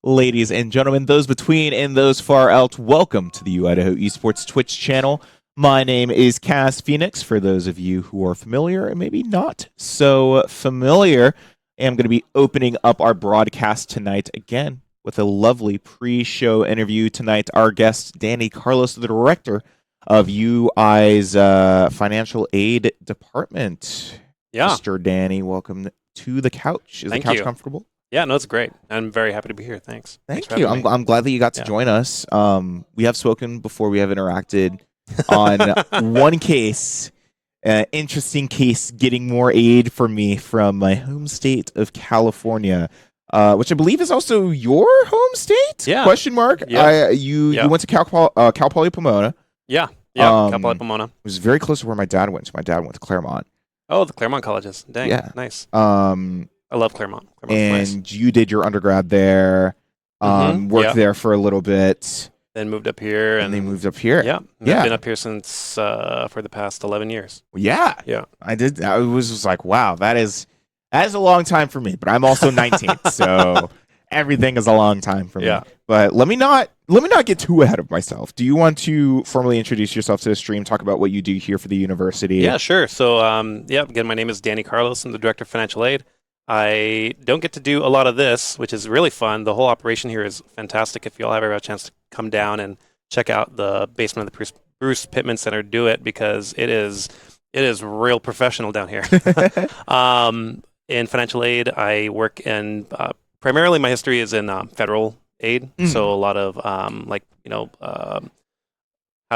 Ladies and gentlemen, those between and those far out, welcome to the Idaho Esports Twitch channel. My name is Cass Phoenix, for those of you who are familiar and maybe not so familiar. I'm going to be opening up our broadcast tonight again with a lovely pre-show interview tonight. Our guest, Danny Carlos, the director of UI's financial aid department. Yeah. Mr. Danny, welcome to the couch. Is Thank the couch you. comfortable? Yeah, no, it's great. I'm very happy to be here. Thanks. Thank you. I'm glad that you got to join us. We have spoken before. We have interacted on one case, interesting case, getting more aid for me from my home state of California, which I believe is also your home state? Yeah. Question mark. Yeah. You went to Cal Poly Pomona. Yeah. Yeah. Cal Poly Pomona. It was very close to where my dad went. So my dad went to Claremont. Oh, the Claremont colleges. Dang. Yeah. Nice. I love Claremont. And nice. you did your undergrad there. Worked there for a little bit. Then moved up here. And they moved up here. Yeah. I've been up here since for the past 11 years. Yeah. Yeah. I did. I was just like, wow, that is a long time for me. But I'm also 19, so everything is a long time for me. Yeah. But let me not get too ahead of myself. Do you want to formally introduce yourself to the stream, talk about what you do here for the university? Yeah, sure. So, again, my name is Danny Carlos. I'm the director of financial aid. I don't get to do a lot of this, which is really fun. The whole operation here is fantastic. If you all ever have a chance to come down and check out the basement of the Bruce Pittman Center, do it, because it is real professional down here. In financial aid, I work in primarily my history is in federal aid. So a lot of how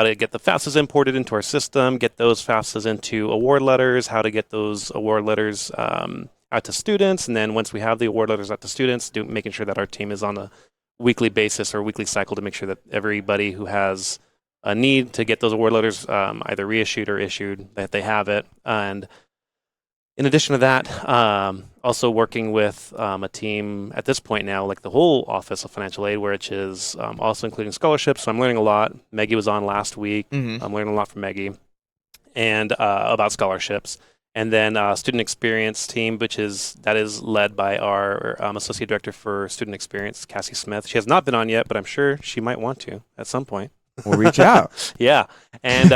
to get the FAFSAs imported into our system, get those FAFSAs into award letters, how to get those award letters out to students, and then once we have the award letters out to students, making sure that our team is on a weekly basis or weekly cycle to make sure that everybody who has a need to get those award letters either reissued or issued, that they have it. And in addition to that, also working with a team at this point now, like the whole Office of Financial Aid, which is also including scholarships. So I'm learning a lot. Maggie was on last week. I'm learning a lot from Maggie and about scholarships. And then student experience team, that is led by our associate director for student experience, Cassie Smith. She has not been on yet, but I'm sure she might want to at some point. We'll reach out. Yeah, and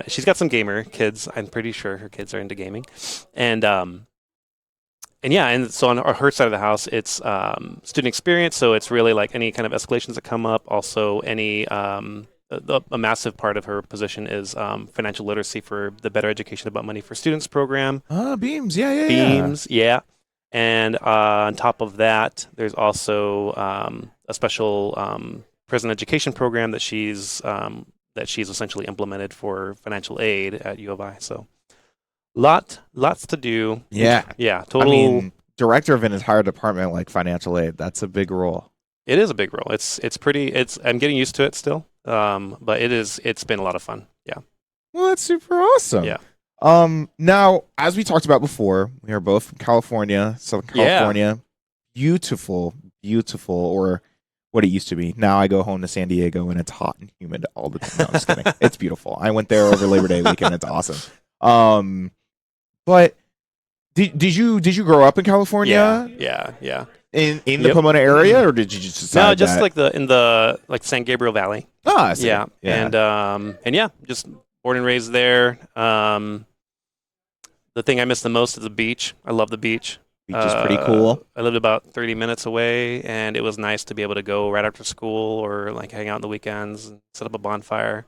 she's got some gamer kids. I'm pretty sure her kids are into gaming, and so on her side of the house, it's student experience. So it's really like any kind of escalations that come up. Also, any a massive part of her position is financial literacy for the Better Education About Money for Students program. Beams, Beams, yeah. And on top of that, there's also a special prison education program that she's essentially implemented for financial aid at U of I. So, lots to do. Yeah, total. I mean, director of an entire department like financial aid, that's a big role. It is a big role. It's pretty. I'm getting used to it still. But it's been a lot of fun. Yeah. Well, that's super awesome. Yeah. Now, as we talked about before, we are both from California, Southern California. Beautiful, or what it used to be. Now I go home to San Diego and it's hot and humid all the time. No, I'm just kidding. It's beautiful. I went there over Labor Day weekend. It's awesome. But did you grow up in California? Yeah. In the Pomona area, or did you just decide? No, just in the San Gabriel Valley. I see. Yeah. And just born and raised there. The thing I miss the most is the beach. I love the beach. Beach is pretty cool. I lived about 30 minutes away, and it was nice to be able to go right after school or like hang out on the weekends and set up a bonfire.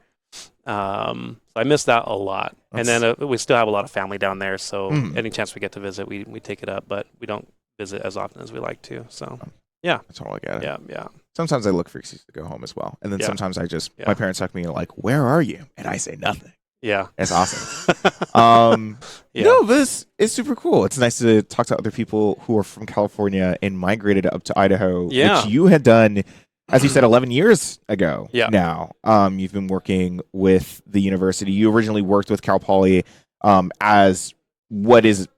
So I miss that a lot. And then we still have a lot of family down there, so any chance we get to visit, we take it up, but we don't visit as often as we like to. So yeah, that's all I get. Yeah. Sometimes I look for excuses to go home as well, and then sometimes I just my parents talk to me like, "Where are you?" and I say nothing. Yeah, it's awesome. No, this is super cool. It's nice to talk to other people who are from California and migrated up to Idaho, which you had done, as you said, 11 years ago. Yeah. Now, you've been working with the university. You originally worked with Cal Poly as what is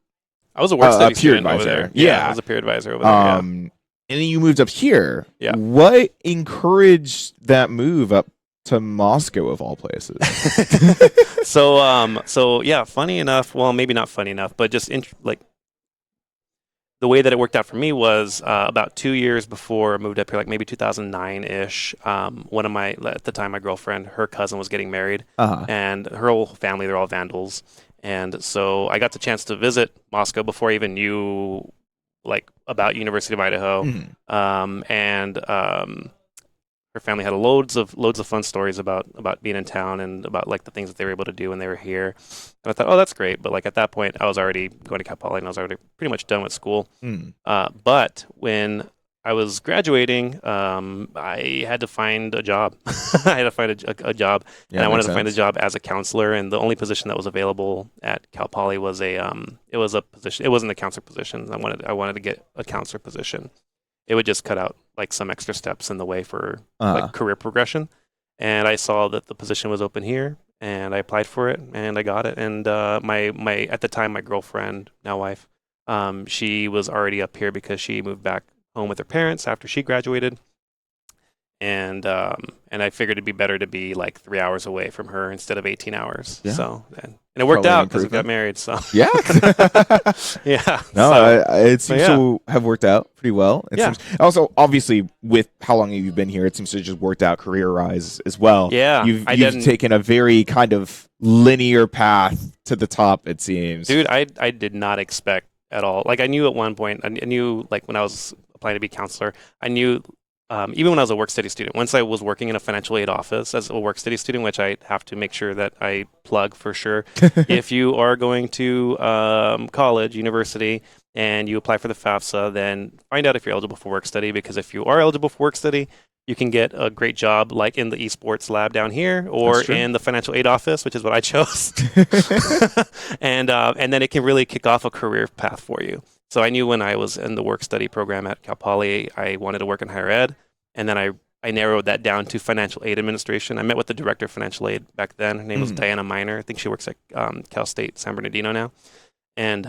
I was a work study student advisor over there. Yeah, I was a peer advisor over there. And then you moved up here. Yeah. What encouraged that move up to Moscow of all places? So yeah, funny enough. Well, maybe not funny enough, but just the way that it worked out for me was about 2 years before I moved up here, like maybe 2009-ish. One of my, at the time, my girlfriend, her cousin was getting married, Uh-huh. and her whole family, they're all Vandals. And so I got the chance to visit Moscow before I even knew like about University of Idaho. Mhm. And her family had loads of fun stories about being in town and about like the things that they were able to do when they were here. And I thought, oh, that's great. But like at that point, I was already going to Cal Poly and I was already pretty much done with school. Mm. But when I was graduating, I had to find a job. I had to find a job, Yeah, and I wanted makes to find a sense. job as a counselor. And the only position that was available at Cal Poly was it was a position. It wasn't a counselor position. I wanted to get a counselor position. It would just cut out like some extra steps in the way for Uh-huh. like career progression. And I saw that the position was open here, and I applied for it, and I got it. And my at the time my girlfriend, now wife, she was already up here because she moved back home with her parents after she graduated, and I figured it'd be better to be like 3 hours away from her instead of 18 hours. Yeah. So and it worked Probably an out because we got improvement. married. So Yeah. yeah. No, So it seems yeah. to have worked out pretty well. It Yeah. seems also, obviously, with how long you've been here, it seems to have just worked out career-wise as well. Yeah. I You've didn't. taken a very kind of linear path to the top, it seems. Dude, I did not expect at all. Like I knew at one point, I knew like when I was applying to be counselor, I knew even when I was a work study student, once I was working in a financial aid office as a work study student, which I have to make sure that I plug for sure. If you are going to college, university, and you apply for the FAFSA, then find out if you're eligible for work study, because if you are eligible for work study, you can get a great job like in the esports lab down here or That's true. in the financial aid office, which is what I chose. And then it can really kick off a career path for you. So I knew when I was in the work study program at Cal Poly, I wanted to work in higher ed, and then I narrowed that down to financial aid administration. I met with the director of financial aid back then. Her name was Diana Miner. I think she works at Cal State San Bernardino now, and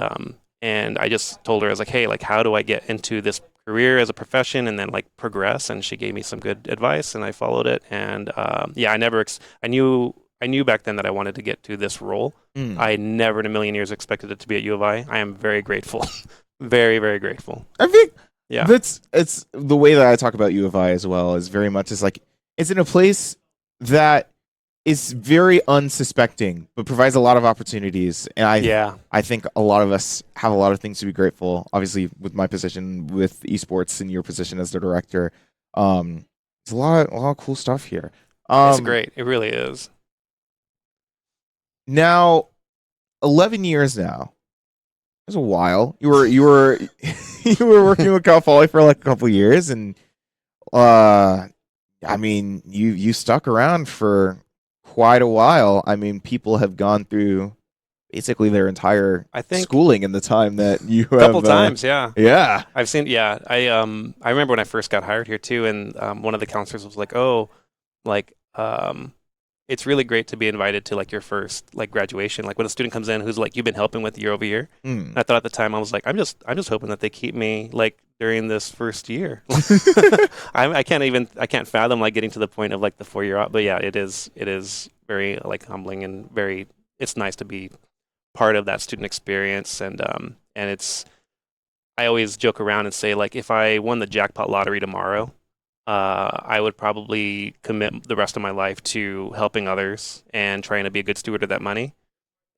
I just told her, I was like, hey, like how do I get into this career as a profession and then like progress? And she gave me some good advice, and I followed it. And yeah, I knew back then that I wanted to get to this role. Mm. I never in a million years expected it to be at U of I. I am very grateful. Very, very grateful. I think Yeah. it's the way that I talk about U of I as well is very much as like it's in a place that is very unsuspecting but provides a lot of opportunities, and Yeah. I think a lot of us have a lot of things to be grateful. Obviously, with my position with esports and your position as the director, it's a lot of cool stuff here. It's great. It really is. Now 11 years now. It was a while. You were you were working with Cal Poly for like a couple years, and I mean you stuck around for quite a while. I mean, people have gone through basically their entire I think schooling in the time that you have. a couple times, yeah. Yeah. I've seen, yeah. I remember when I first got hired here too, and one of the counselors was like, "Oh, like it's really great to be invited to like your first like graduation. Like when a student comes in who's like you've been helping with year over year." Mm. And I thought at the time I was like, I'm just hoping that they keep me like during this first year. I can't fathom like getting to the point of like the 4 year out. But yeah, it is very like humbling and very. It's nice to be part of that student experience, and it's. I always joke around and say like if I won the jackpot lottery tomorrow, I would probably commit the rest of my life to helping others and trying to be a good steward of that money.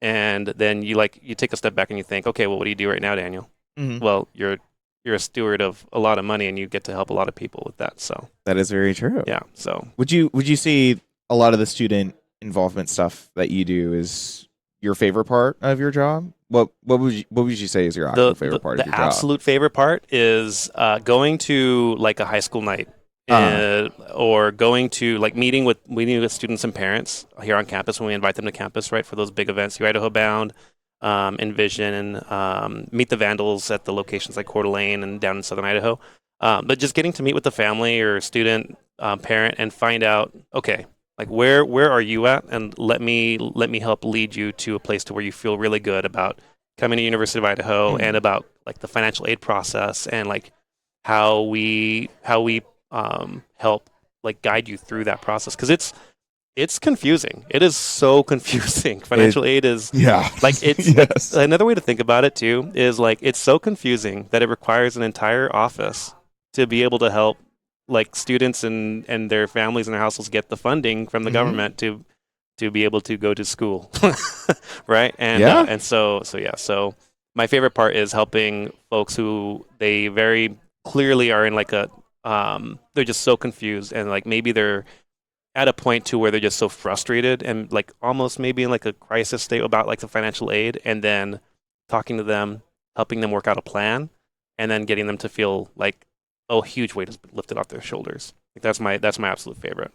And then you take a step back and you think, okay, well, what do you do right now, Daniel? Mm-hmm. Well, you're a steward of a lot of money, and you get to help a lot of people with that. So That is very true. yeah, so Would you say a lot of the student involvement stuff that you do is your favorite part of your job? What would you say is your actual favorite part of the your job? absolute favorite part is going to like a high school night. Or going to like meeting with students and parents here on campus when we invite them to campus, right, for those big events, U Idaho Bound, Envision, Meet the Vandals at the locations like Coeur d'Alene and down in southern Idaho. But just getting to meet with the family or student, parent, and find out, okay, like where are you at, and let me help lead you to a place to where you feel really good about coming to University of Idaho and about like the financial aid process and like how we help like guide you through that process, because It's confusing. It is so confusing. Financial aid is Yeah. like it's Yes. like another way to think about it too is like it's so confusing that it requires an entire office to be able to help like students and their families and their households get the funding from the government to be able to go to school, right? Yeah. And so yeah. So my favorite part is helping folks who they very clearly are in like a they're just so confused and like maybe they're at a point too where they're just so frustrated and like almost maybe in like a crisis state about like the financial aid, and then talking to them, helping them work out a plan, and then getting them to feel like a huge weight is lifted off their shoulders. Like that's my absolute favorite.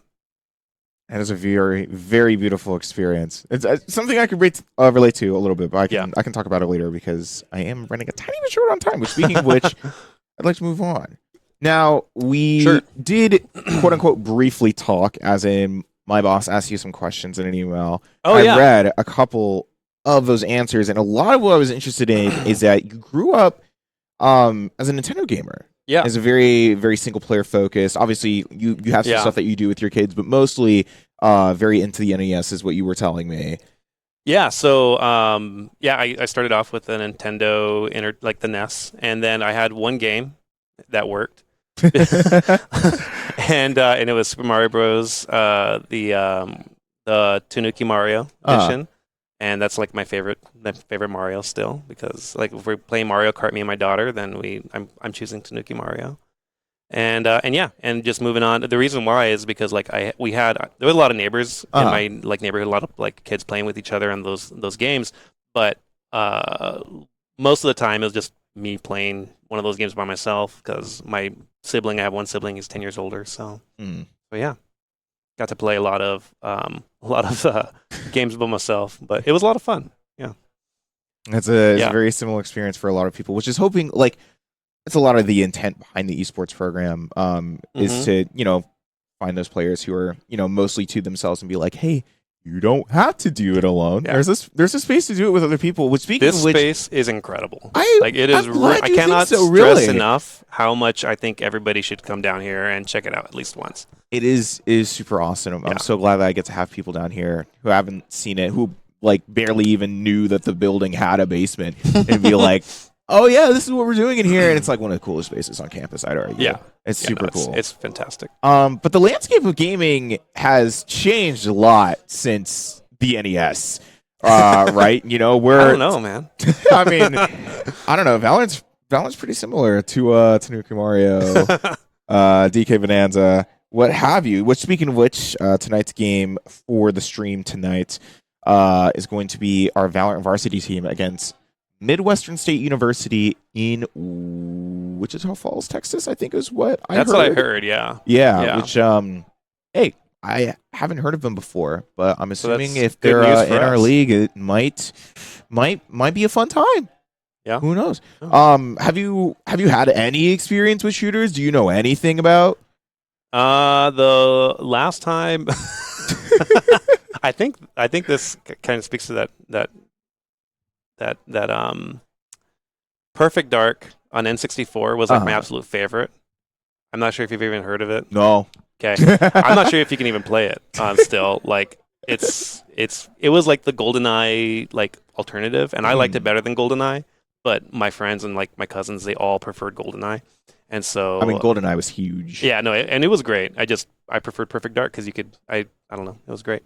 That is a very, very beautiful experience. It's something I could relate to a little bit, but I can talk about it later because I am running a tiny bit short on time. But speaking of which, I'd like to move on. Now, we did, quote unquote, briefly talk, as in my boss asked you some questions in an email. I read a couple of those answers, and a lot of what I was interested in is that you grew up as a Nintendo gamer. Yeah. As a very, very single player focused. Obviously, you have some stuff that you do with your kids, but mostly very into the NES is what you were telling me. Yeah, so I started off with a Nintendo like the NES, and then I had one game that worked. and it was Super Mario Bros. The Tanuki Mario edition, and that's like my favorite Mario still, because like if we're playing Mario Kart, me and my daughter, then I'm choosing Tanuki Mario, and just moving on. The reason why is because like there was a lot of neighbors in my like neighborhood, a lot of like kids playing with each other on those games, but most of the time it was just me playing one of those games by myself because I have one sibling, he's 10 years older, so yeah, got to play a lot of games by myself, but it was a lot of fun. Yeah, It's a very similar experience for a lot of people, which is hoping like it's a lot of the intent behind the esports program is to find those players who are mostly to themselves and be like, hey, you don't have to do it alone. Yeah. There's a space to do it with other people. Which this space is incredible. I cannot stress enough how much I think everybody should come down here and check it out at least once. It is super awesome. I'm so glad that I get to have people down here who haven't seen it, who like barely even knew that the building had a basement, and be like, oh yeah, this is what we're doing in here, and it's like one of the coolest spaces on campus, I'd argue. Yeah. It's super cool. It's fantastic. But the landscape of gaming has changed a lot since the NES. Right? I don't know, man. I mean, I don't know. Valorant's pretty similar to Tanuki Mario, DK Bonanza, what have you. Which, speaking of which, tonight's game for the stream tonight is going to be our Valorant varsity team against Midwestern State University in Wichita Falls, Texas, I think is what I heard. That's what I heard, yeah. Yeah, which, hey, I haven't heard of them before, but I'm assuming if they're in our league, it might be a fun time. Yeah. Who knows? Have you had any experience with shooters? Do you know anything about? The last time, I think this kind of speaks to that Perfect Dark on N64 was like my absolute favorite. I'm not sure if you've even heard of it. No. Okay. I'm not sure if you can even play it still. Like it was like the GoldenEye like alternative, and I liked it better than GoldenEye, but my friends and like my cousins, they all preferred GoldenEye. And so I mean, GoldenEye was huge. Yeah, no, and it was great. I preferred Perfect Dark because you could I don't know, it was great.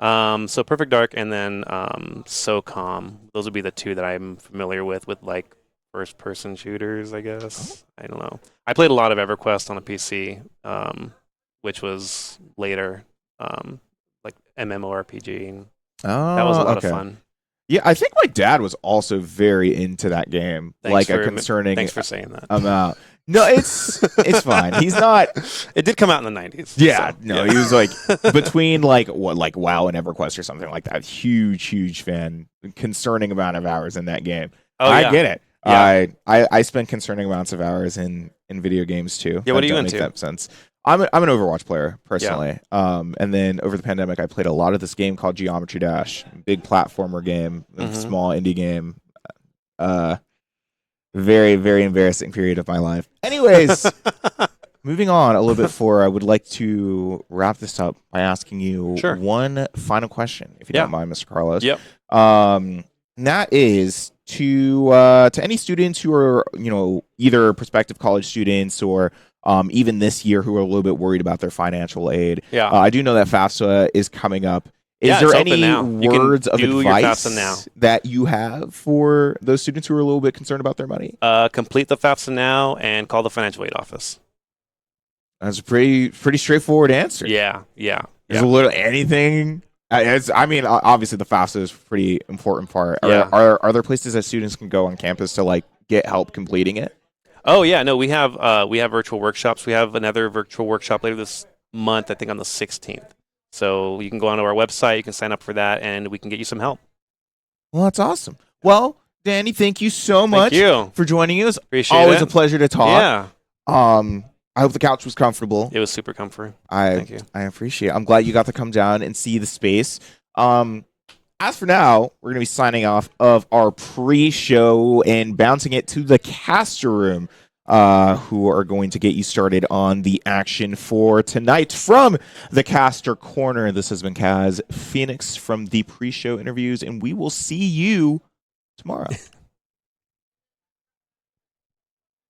So Perfect Dark and then SOCOM. Those would be the two that I'm familiar with like first-person shooters, I guess. I don't know. I played a lot of EverQuest on a PC, which was later, like MMORPG. And that was a lot of fun. Yeah, I think my dad was also very into that game. Thanks for saying that. Amount. No, it's fine. He's not. It did come out in the 90s. Yeah, so, no, he was like between like WoW and EverQuest or something like that. Huge fan. Concerning amount of hours in that game. I get it. Yeah. I spend concerning amounts of hours in video games too. Yeah, what are you into? Make that sense. I'm an Overwatch player personally. Yeah. And then over the pandemic, I played a lot of this game called Geometry Dash, big platformer game, small indie game. Very, very embarrassing period of my life. Anyways, moving on a little bit forward, I would like to wrap this up by asking you Sure. one final question, if you Yeah. don't mind, Mr. Carlos. Yep. And that is to any students who are, either prospective college students or even this year who are a little bit worried about their financial aid. Yeah. I do know that FAFSA is coming up. Is Yeah, there it's open any now. You can words of do your advice FAFSA now. that you have for those students who are a little bit concerned about their money? Complete the FAFSA now and call the financial aid office. That's a pretty straightforward answer. Yeah. There's a little anything. Obviously the FAFSA is a pretty important part. Yeah. Are there places that students can go on campus to like get help completing it? Oh yeah, no, we have virtual workshops. We have another virtual workshop later this month, I think on the 16th. So you can go onto our website, you can sign up for that, and we can get you some help. Well, that's awesome. Well, Danny, thank you so much for joining us. Appreciate it. Always a pleasure to talk. Yeah. I hope the couch was comfortable. It was super comfy. Thank you. I appreciate it. I'm glad you got to come down and see the space. As for now, we're going to be signing off of our pre-show and bouncing it to the caster room, who are going to get you started on the action for tonight from the caster corner. This has been Kaz Phoenix from the pre-show interviews, and we will see you tomorrow.